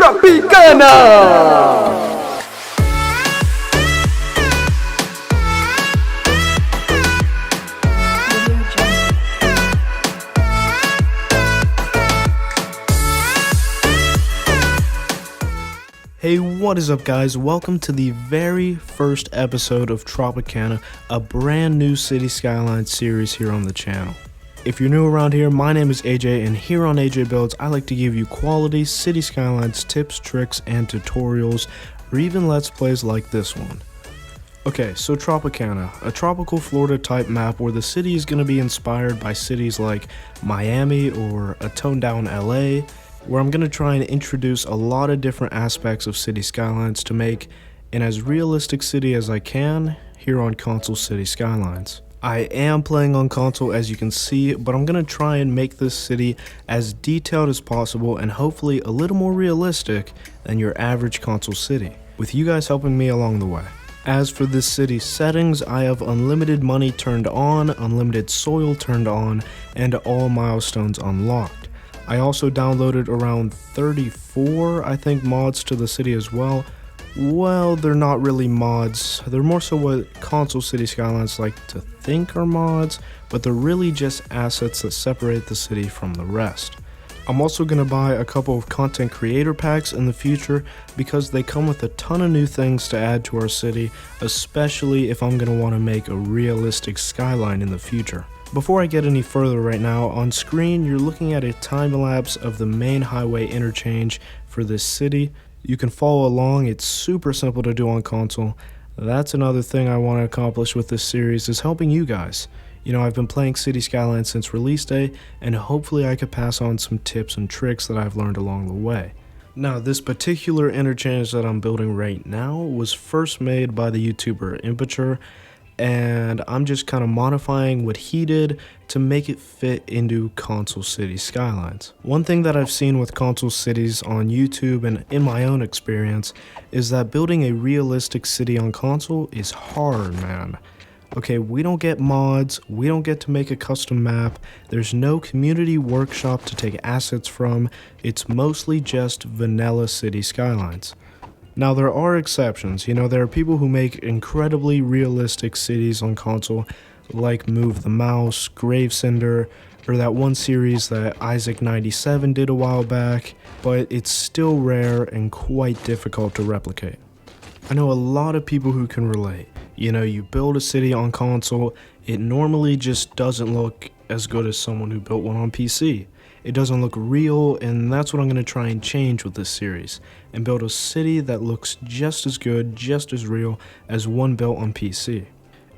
Tropicana! Hey, what is up guys? Welcome to the very first episode of Tropicana, a brand new Cities Skylines series here on the channel. If you're new around here, my name is AJ, and here on AJ Builds, I like to give you quality Cities Skylines tips, tricks, and tutorials, or even let's plays like this one. Okay, so Tropicana, a tropical Florida type map where the city is going to be inspired by cities like Miami or a toned down LA, where I'm going to try and introduce a lot of different aspects of Cities Skylines to make an as realistic city as I can here on console Cities Skylines. I am playing on console as you can see, but I'm going to try and make this city as detailed as possible and hopefully a little more realistic than your average console city, with you guys helping me along the way. As for this city's settings, I have unlimited money turned on, unlimited soil turned on, and all milestones unlocked. I also downloaded around 34, I think, mods to the city as well. Well, they're not really mods. They're more so what console Cities Skylines like to think are mods, but they're really just assets that separate the city from the rest. I'm also going to buy a couple of content creator packs in the future because they come with a ton of new things to add to our city, especially if I'm going to want to make a realistic skyline in the future. Before I get any further right now, on screen you're looking at a time-lapse of the main highway interchange for this city. You can follow along, it's super simple to do on console. That's another thing I want to accomplish with this series, is helping you guys. You know, I've been playing Cities Skylines since release day, and hopefully I could pass on some tips and tricks that I've learned along the way. Now, this particular interchange that I'm building right now was first made by the YouTuber Immature, and I'm just kind of modifying what he did to make it fit into console Cities Skylines. One thing that I've seen with console cities on YouTube and in my own experience is that building a realistic city on console is hard, man. Okay, we don't get mods, we don't get to make a custom map, there's no community workshop to take assets from, it's mostly just vanilla Cities Skylines. Now, there are exceptions. You know, there are people who make incredibly realistic cities on console, like Move the Mouse, Gravesender, or that one series that Isaac97 did a while back, but it's still rare and quite difficult to replicate. I know a lot of people who can relate. You know, you build a city on console, it normally just doesn't look as good as someone who built one on PC. It doesn't look real, and that's what I'm going to try and change with this series, and build a city that looks just as good, just as real as one built on PC.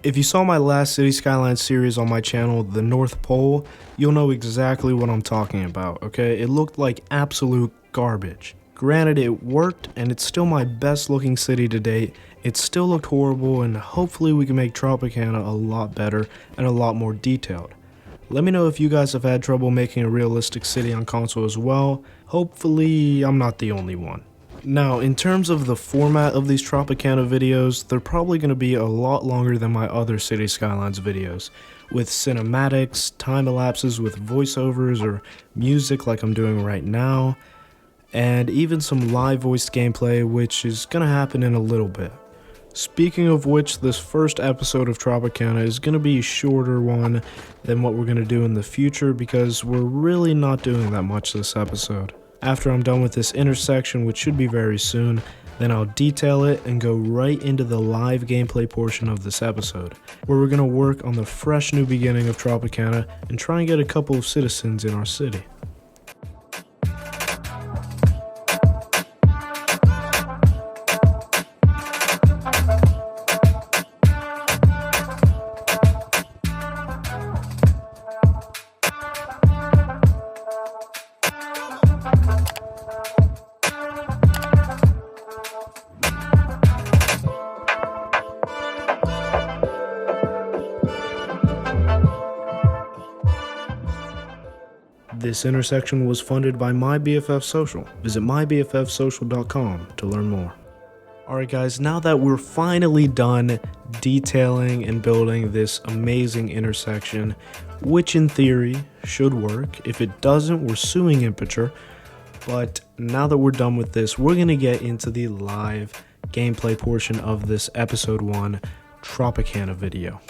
If you saw my last Cities Skylines series on my channel, The North Pole, you'll know exactly what I'm talking about, okay? It looked like absolute garbage. Granted, it worked, and it's still my best looking city to date. It still looked horrible, and hopefully we can make Tropicana a lot better and a lot more detailed. Let me know if you guys have had trouble making a realistic city on console as well. Hopefully, I'm not the only one. Now, in terms of the format of these Tropicana videos, they're probably going to be a lot longer than my other Cities Skylines videos, with cinematics, time-elapses with voiceovers or music like I'm doing right now, and even some live voiced gameplay, which is going to happen in a little bit. Speaking of which, this first episode of Tropicana is going to be a shorter one than what we're going to do in the future because we're really not doing that much this episode. After I'm done with this intersection, which should be very soon, then I'll detail it and go right into the live gameplay portion of this episode, where we're going to work on the fresh new beginning of Tropicana and try and get a couple of citizens in our city. This intersection was funded by MyBFF Social. Visit mybffsocial.com to learn more. Alright guys, now that we're finally done detailing and building this amazing intersection, which in theory should work, if it doesn't, we're suing Immature. But now that we're done with this, we're going to get into the live gameplay portion of this episode 1 Tropicana video.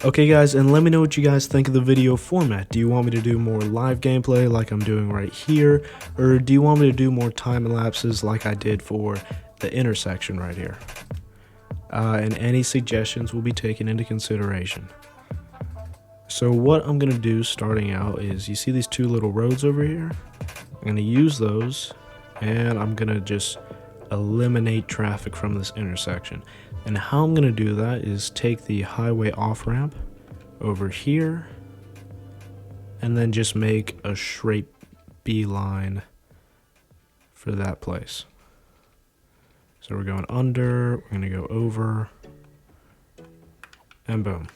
Okay guys, and let me know what you guys think of the video format. Do you want me to do more live gameplay like I'm doing right here, or do you want me to do more time lapses like I did for the intersection right here? And any suggestions will be taken into consideration. So what I'm going to do starting out is, you see these two little roads over here? I'm going to use those, and I'm going to just eliminate traffic from this intersection. And how I'm going to do that is take the highway off-ramp over here, and then just make a straight beeline for that place. So we're going under, we're going to go over, and boom.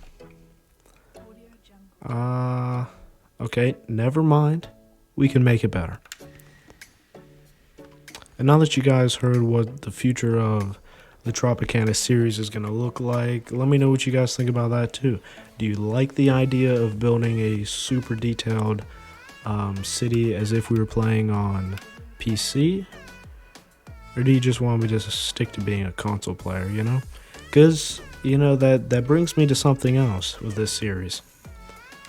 Okay, never mind. We can make it better. And now that you guys heard what the future of the Tropicana series is going to look like, let me know what you guys think about that too. Do you like the idea of building a super detailed city as if we were playing on PC? Or do you just want me to stick to being a console player, you know? Because, you know, that brings me to something else with this series.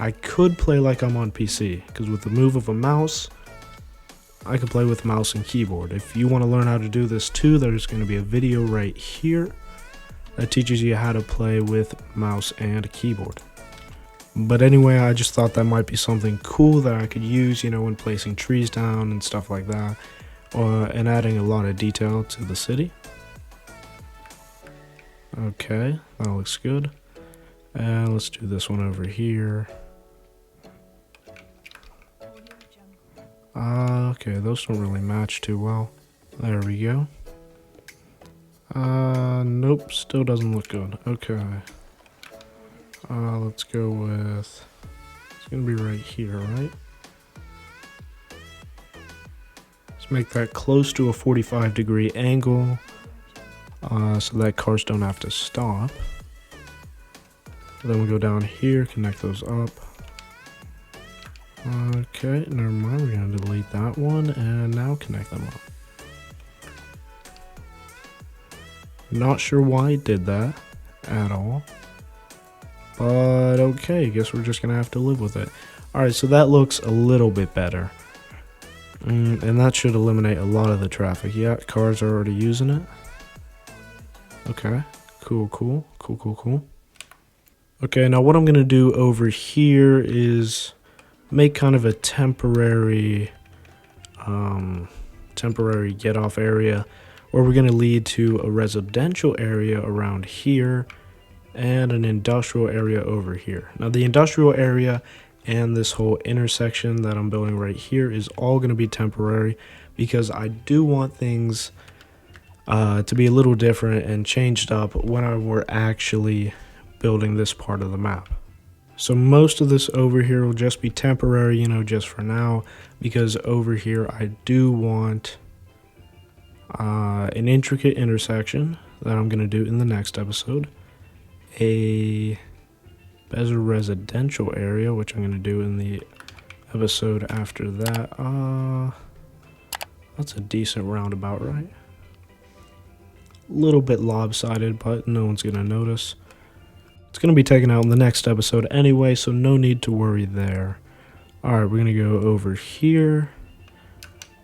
I could play like I'm on PC, because with the move of a mouse, I can play with mouse and keyboard. If you want to learn how to do this too, there's going to be a video right here that teaches you how to play with mouse and keyboard. But anyway, I just thought that might be something cool that I could use, you know, when placing trees down and stuff like that, and adding a lot of detail to the city. Okay, that looks good. And let's do this one over here. Okay, those don't really match too well. There we go. Nope, still doesn't look good. Okay. Let's go with, it's gonna be right here, right? Let's make that close to a 45-degree angle, so that cars don't have to stop. Then we go down here, connect those up. Okay, never mind, we're going to delete that one, and now connect them up. Not sure why it did that at all, but okay, I guess we're just going to have to live with it. Alright, so that looks a little bit better, and that should eliminate a lot of the traffic. Yeah, cars are already using it. Okay, cool. Okay, now what I'm going to do over here is make kind of a temporary get off area, where we're going to lead to a residential area around here and an industrial area over here. Now the industrial area and this whole intersection that I'm building right here is all going to be temporary, because I do want things to be a little different and changed up when we're actually building this part of the map. So most of this over here will just be temporary, you know, just for now, because over here I do want an intricate intersection that I'm going to do in the next episode, a better residential area, which I'm going to do in the episode after that. That's a decent roundabout, right? A little bit lopsided, but no one's going to notice. It's going to be taken out in the next episode anyway, so no need to worry there. Alright, we're going to go over here.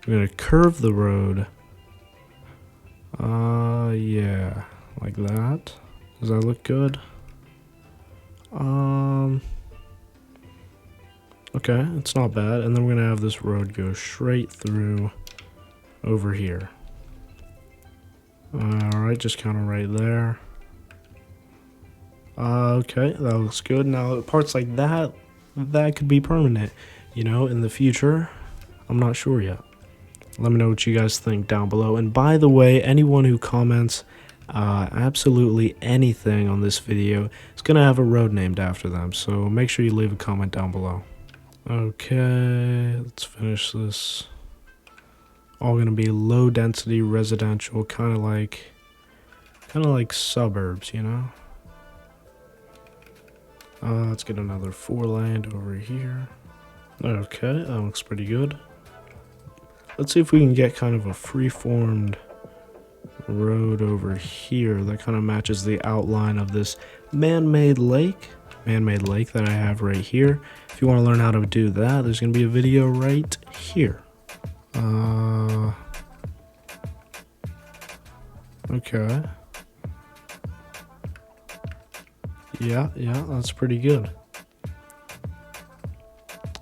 We're going to curve the road. Yeah, like that. Does that look good? Okay, it's not bad. And then we're going to have this road go straight through over here. Alright, just kind of right there. Okay, that looks good. Now, parts like that could be permanent, you know, in the future. I'm not sure yet. Let me know what you guys think down below. And by the way, anyone who comments absolutely anything on this video is going to have a road named after them. So make sure you leave a comment down below. Okay, let's finish this. All going to be low density residential, kind of like suburbs, you know. Let's get another 4-lane over here. Okay, that looks pretty good. Let's see if we can get kind of a free-formed road over here that kind of matches the outline of this man-made lake that I have right here. If you want to learn how to do that, there's going to be a video right here. Okay. Yeah, that's pretty good.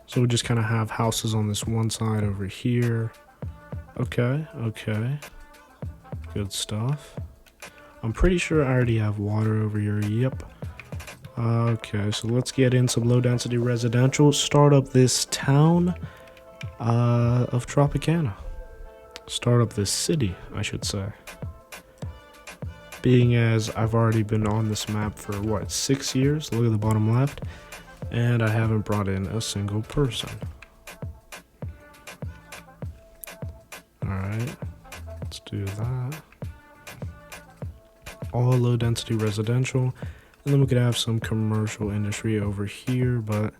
So we just kind of have houses on this one side over here. Okay. Good stuff. I'm pretty sure I already have water over here. Yep. Okay, so let's get in some low density residential. Start up this town of Tropicana. Start up this city, I should say. Being as I've already been on this map for what, 6 years? Look at the bottom left. And I haven't brought in a single person. Alright, let's do that. All low density residential. And then we could have some commercial industry over here, but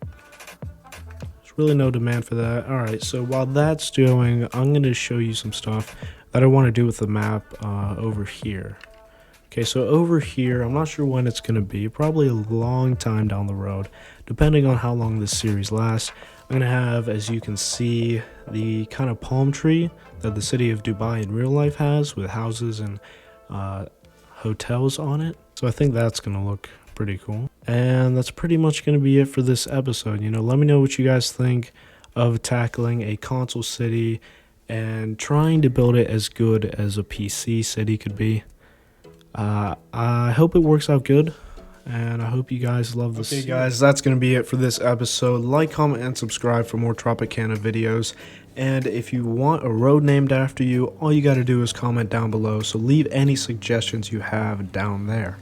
there's really no demand for that. Alright, so while that's doing, I'm going to show you some stuff that I want to do with the map over here. Okay, so over here, I'm not sure when it's going to be, probably a long time down the road, depending on how long this series lasts. I'm going to have, as you can see, the kind of palm tree that the city of Dubai in real life has, with houses and hotels on it. So I think that's going to look pretty cool. And that's pretty much going to be it for this episode. You know, let me know what you guys think of tackling a console city and trying to build it as good as a PC city could be. I hope it works out good, and I hope you guys love this. Okay guys, that's going to be it for this episode. Like, comment, and subscribe for more Tropicana videos. And if you want a road named after you, all you got to do is comment down below. So leave any suggestions you have down there.